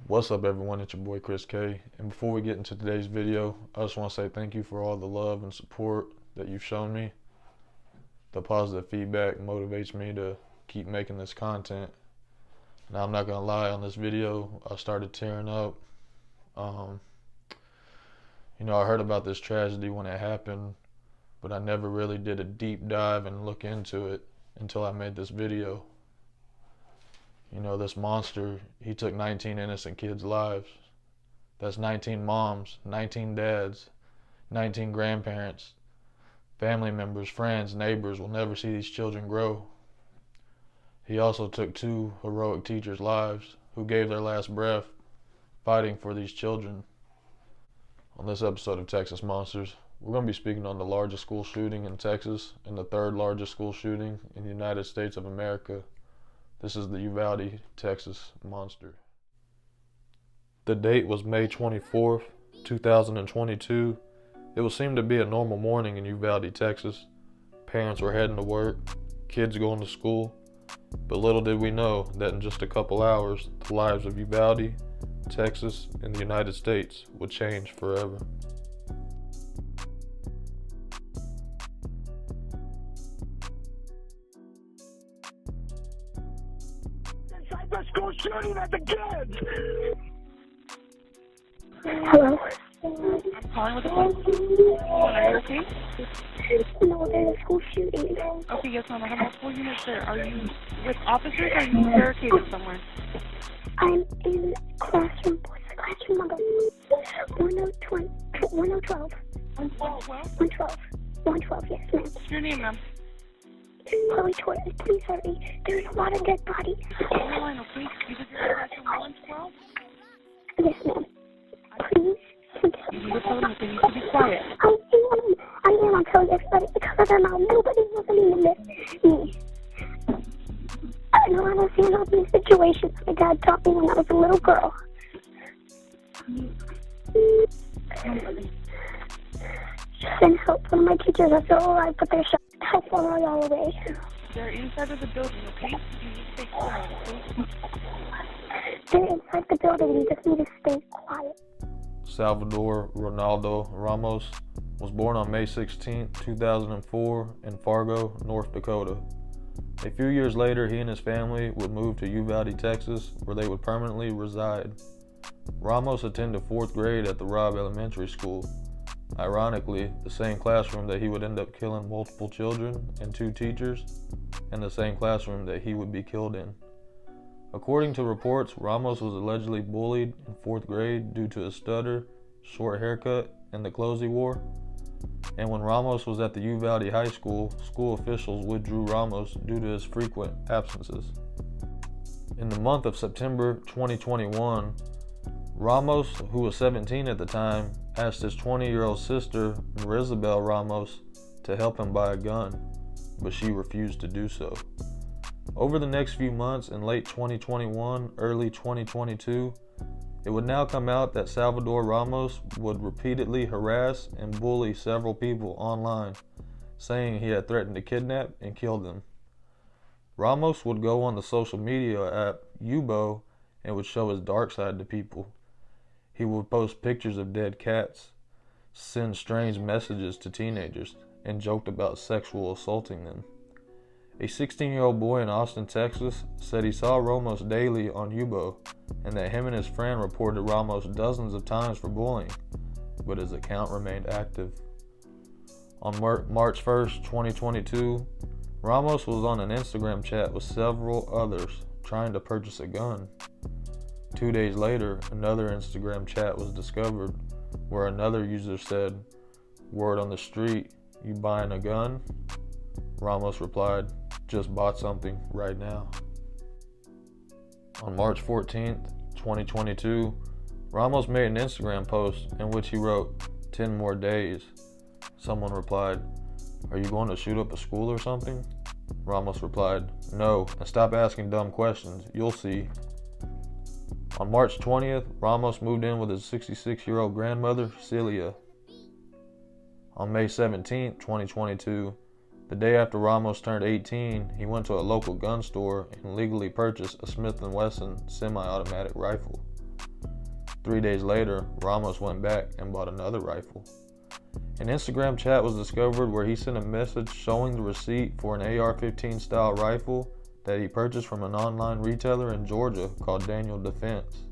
What's up everyone, it's your boy Chris K. And before we get into today's video, I just want to say thank you for all the love and support that you've shown me. The positive feedback motivates me to keep making this content. Now I'm not gonna lie, on this video I started tearing up. I heard about this tragedy when it happened, but I never really did a deep dive and look into it until I made this video. This monster, he took 19 innocent kids' lives. That's 19 moms, 19 dads, 19 grandparents, family members, friends, neighbors will never see these children grow. He also took 2 heroic teachers' lives who gave their last breath fighting for these children. On this episode of Texas Monsters, we're going to be speaking on the largest school shooting in Texas and the 3rd largest school shooting in the United States of America. This is the Uvalde, Texas Monster. The date was May 24th, 2022. It would seem to be a normal morning in Uvalde, Texas. Parents were heading to work, kids going to school. But little did we know that in just a couple hours, the lives of Uvalde, Texas, and the United States would change forever. The school shooting at the kids! Hello? I'm calling with the police. Are you okay? No, there's a school shooting. Okay, yes, ma'am. I have multiple units there. Are you with officers or are you barricaded somewhere? I'm in classroom. What's the classroom number? 1012. 112. 112. 112, yes, ma'am. What's your name, ma'am? Chloe Torres, please hurry. There's a lot of dead bodies. On the line, okay? You said you're in classroom 112? Yes, ma'am. Please. You were telling me that you should be quiet. I am. I'm telling everybody because of their mouth. Nobody's listening to me. I know I'm a fan of these situations. My dad taught me when I was a little girl. Send help. One of my teachers are still alive, but they're shot. How far are y'all away? They're inside of the building, okay? You need to stay quiet, okay? They're inside the building. You just need to stay quiet. Salvador Ronaldo Ramos was born on May 16, 2004 in Fargo, North Dakota. A few years later, he and his family would move to Uvalde, Texas, where they would permanently reside. Ramos attended 4th grade at the Robb Elementary School. Ironically, the same classroom that he would end up killing multiple children and 2 teachers, and the same classroom that he would be killed in. According to reports, Ramos was allegedly bullied in 4th grade due to his stutter, short haircut, and the clothes he wore. And when Ramos was at the Uvalde High School, school officials withdrew Ramos due to his frequent absences. In the month of September 2021, Ramos, who was 17 at the time, asked his 20-year-old sister, Marisabel Ramos, to help him buy a gun, but she refused to do so. Over the next few months, in late 2021, early 2022, it would now come out that Salvador Ramos would repeatedly harass and bully several people online, saying he had threatened to kidnap and kill them. Ramos would go on the social media app Yubo and would show his dark side to people. He would post pictures of dead cats, send strange messages to teenagers, and joked about sexual assaulting them. A 16-year-old boy in Austin, Texas, said he saw Ramos daily on Yubo, and that him and his friend reported Ramos dozens of times for bullying, but his account remained active. On March 1st, 2022, Ramos was on an Instagram chat with several others trying to purchase a gun. 2 days later, another Instagram chat was discovered where another user said, "Word on the street, you buying a gun?" Ramos replied, "Just bought something right now." On March 14th, 2022, Ramos made an Instagram post in which he wrote, 10 more days. Someone replied, "Are you going to shoot up a school or something?" Ramos replied, "No, and stop asking dumb questions, you'll see." On March 20th, Ramos moved in with his 66-year-old grandmother, Celia. On May 17th, 2022, the day after Ramos turned 18, he went to a local gun store and legally purchased a Smith & Wesson semi-automatic rifle. 3 days later, Ramos went back and bought another rifle. An Instagram chat was discovered where he sent a message showing the receipt for an AR-15 style rifle that he purchased from an online retailer in Georgia called Daniel Defense.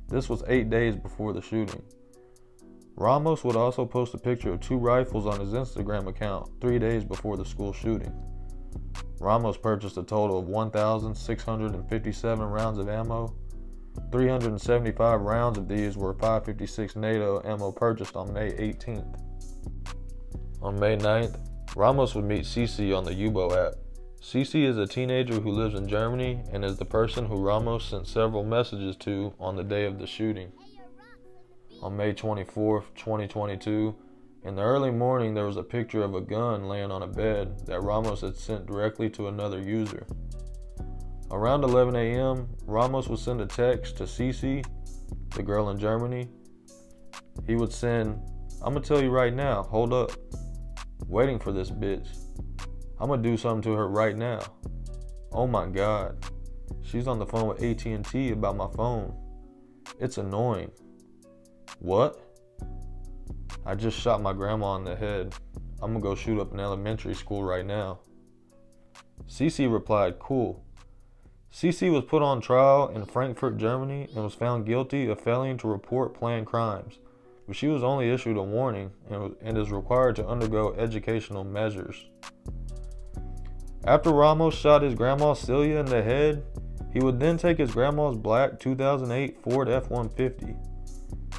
This was 8 days before the shooting. Ramos would also post a picture of 2 rifles on his Instagram account 3 days before the school shooting. Ramos purchased a total of 1,657 rounds of ammo. 375 rounds of these were 5.56 NATO ammo purchased on May 18th. On May 9th, Ramos would meet Cici on the Yubo app. Cici is a teenager who lives in Germany and is the person who Ramos sent several messages to on the day of the shooting. On May 24th, 2022, in the early morning there was a picture of a gun laying on a bed that Ramos had sent directly to another user. Around 11 a.m., Ramos would send a text to Cici, the girl in Germany. He would send, "I'm gonna tell you right now, hold up. Waiting for this bitch. I'm gonna do something to her right now. Oh my God. She's on the phone with AT&T about my phone. It's annoying. What? I just shot my grandma in the head. I'm gonna go shoot up an elementary school right now." Cici replied, "Cool." Cici was put on trial in Frankfurt, Germany, and was found guilty of failing to report planned crimes, but she was only issued a warning and is required to undergo educational measures. After Ramos shot his grandma Celia in the head, he would then take his grandma's black 2008 Ford F-150.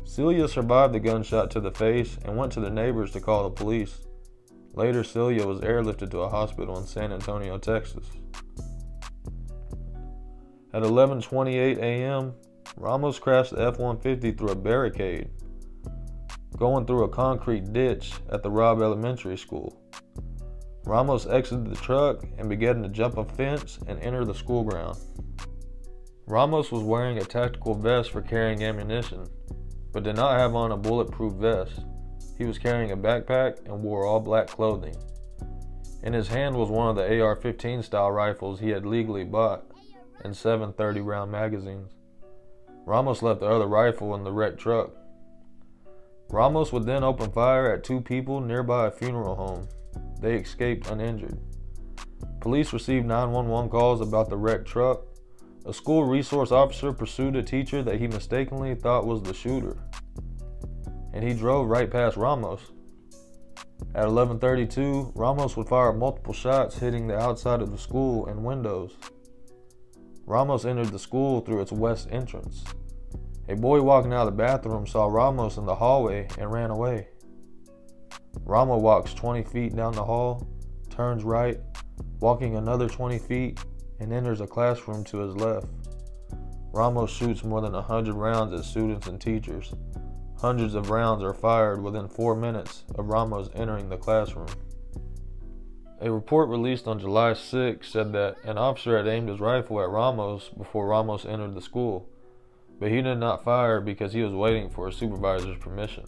Celia survived the gunshot to the face and went to the neighbors to call the police. Later, Celia was airlifted to a hospital in San Antonio, Texas. At 11:28 a.m., Ramos crashed the F-150 through a barricade, going through a concrete ditch at the Robb Elementary School. Ramos exited the truck and began to jump a fence and enter the school ground. Ramos was wearing a tactical vest for carrying ammunition, but did not have on a bulletproof vest. He was carrying a backpack and wore all black clothing. In his hand was one of the AR-15 style rifles he had legally bought, and 7 30-round magazines. Ramos left the other rifle in the wrecked truck. Ramos would then open fire at 2 people nearby a funeral home. They escaped uninjured. Police received 911 calls about the wrecked truck. A school resource officer pursued a teacher that he mistakenly thought was the shooter, and he drove right past Ramos. At 11:32, Ramos would fire multiple shots hitting the outside of the school and windows. Ramos entered the school through its west entrance. A boy walking out of the bathroom saw Ramos in the hallway and ran away. Ramos walks 20 feet down the hall, turns right, walking another 20 feet, and enters a classroom to his left. Ramos shoots more than 100 rounds at students and teachers. Hundreds of rounds are fired within 4 minutes of Ramos entering the classroom. A report released on July 6 said that an officer had aimed his rifle at Ramos before Ramos entered the school, but he did not fire because he was waiting for a supervisor's permission.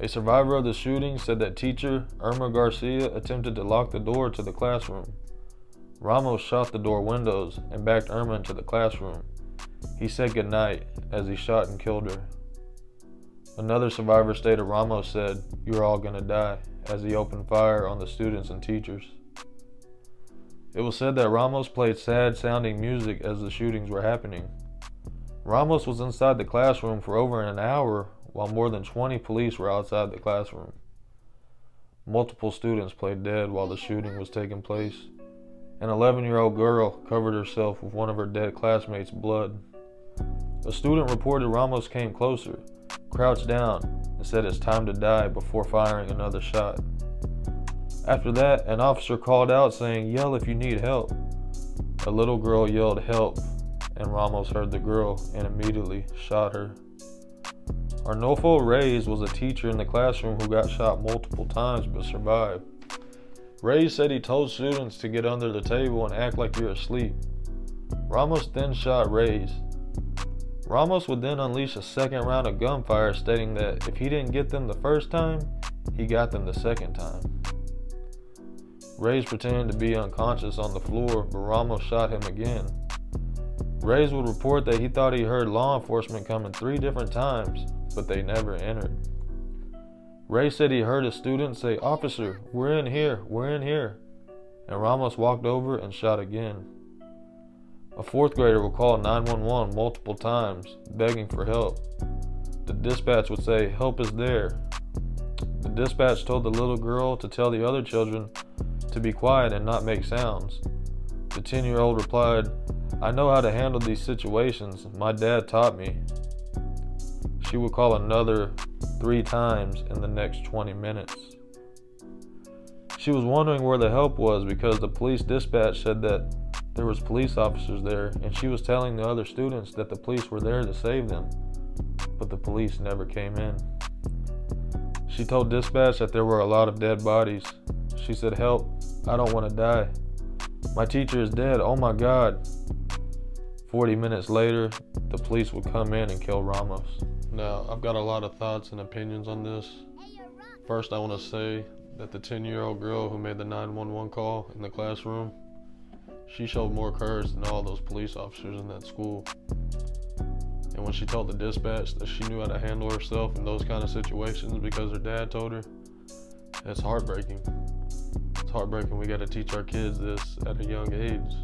A survivor of the shooting said that teacher Irma Garcia attempted to lock the door to the classroom. Ramos shot the door windows and backed Irma into the classroom. He said goodnight as he shot and killed her. Another survivor stated Ramos said, "You're all gonna die," as he opened fire on the students and teachers. It was said that Ramos played sad-sounding music as the shootings were happening. Ramos was inside the classroom for over an hour while more than 20 police were outside the classroom. Multiple students played dead while the shooting was taking place. An 11-year-old girl covered herself with one of her dead classmates' blood. A student reported Ramos came closer, crouched down, and said it's time to die before firing another shot. After that, an officer called out saying, "Yell if you need help." A little girl yelled help, and Ramos heard the girl and immediately shot her. Arnulfo Reyes was a teacher in the classroom who got shot multiple times but survived. Reyes said he told students to get under the table and act like you're asleep. Ramos then shot Reyes. Ramos would then unleash a second round of gunfire, stating that if he didn't get them the first time, he got them the second time. Reyes pretended to be unconscious on the floor, but Ramos shot him again. Rays would report that he thought he heard law enforcement coming 3 different times, but they never entered. Ray said he heard a student say, "Officer, we're in here, we're in here," and Ramos walked over and shot again. A 4th grader would call 911 multiple times, begging for help. The dispatch would say, "Help is there." The dispatch told the little girl to tell the other children to be quiet and not make sounds. The 10-year-old replied, "I know how to handle these situations. My dad taught me." She would call another 3 times in the next 20 minutes. She was wondering where the help was because the police dispatch said that there was police officers there, and she was telling the other students that the police were there to save them, but the police never came in. She told dispatch that there were a lot of dead bodies. She said, "Help, I don't want to die. My teacher is dead, oh my God." 40 minutes later, the police would come in and kill Ramos. Now, I've got a lot of thoughts and opinions on this. First, I want to say that the 10-year-old girl who made the 911 call in the classroom, she showed more courage than all those police officers in that school. And when she told the dispatch that she knew how to handle herself in those kind of situations because her dad told her, it's heartbreaking. It's heartbreaking. We got to teach our kids this at a young age.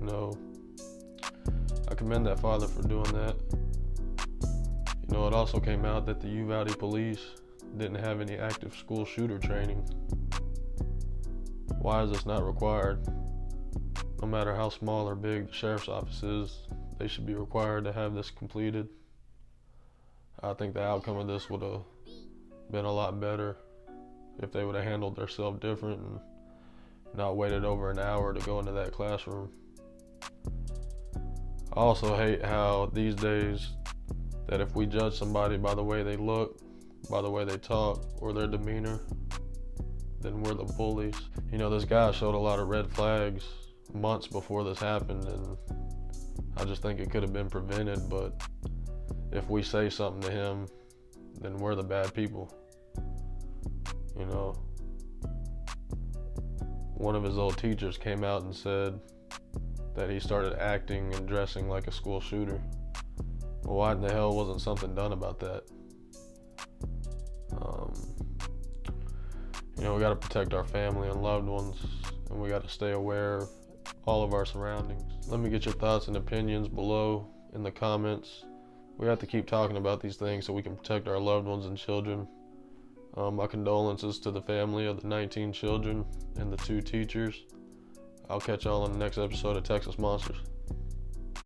You know, I commend that father for doing that. You know, it also came out that the Uvalde police didn't have any active school shooter training. Why is this not required? No matter how small or big the sheriff's office is, they should be required to have this completed. I think the outcome of this would have been a lot better if they would have handled themselves different and not waited over an hour to go into that classroom. I also hate how these days that if we judge somebody by the way they look, by the way they talk, or their demeanor, then we're the bullies. You know, this guy showed a lot of red flags months before this happened, and I just think it could have been prevented, but if we say something to him, then we're the bad people. You know, one of his old teachers came out and said that he started acting and dressing like a school shooter. Well, why in the hell wasn't something done about that? You know, we got to protect our family and loved ones, and we got to stay aware of all of our surroundings. Let me get your thoughts and opinions below in the comments. We have to keep talking about these things so we can protect our loved ones and children. My condolences to the family of the 19 children and the 2 teachers. I'll catch y'all on the next episode of Texas Monsters.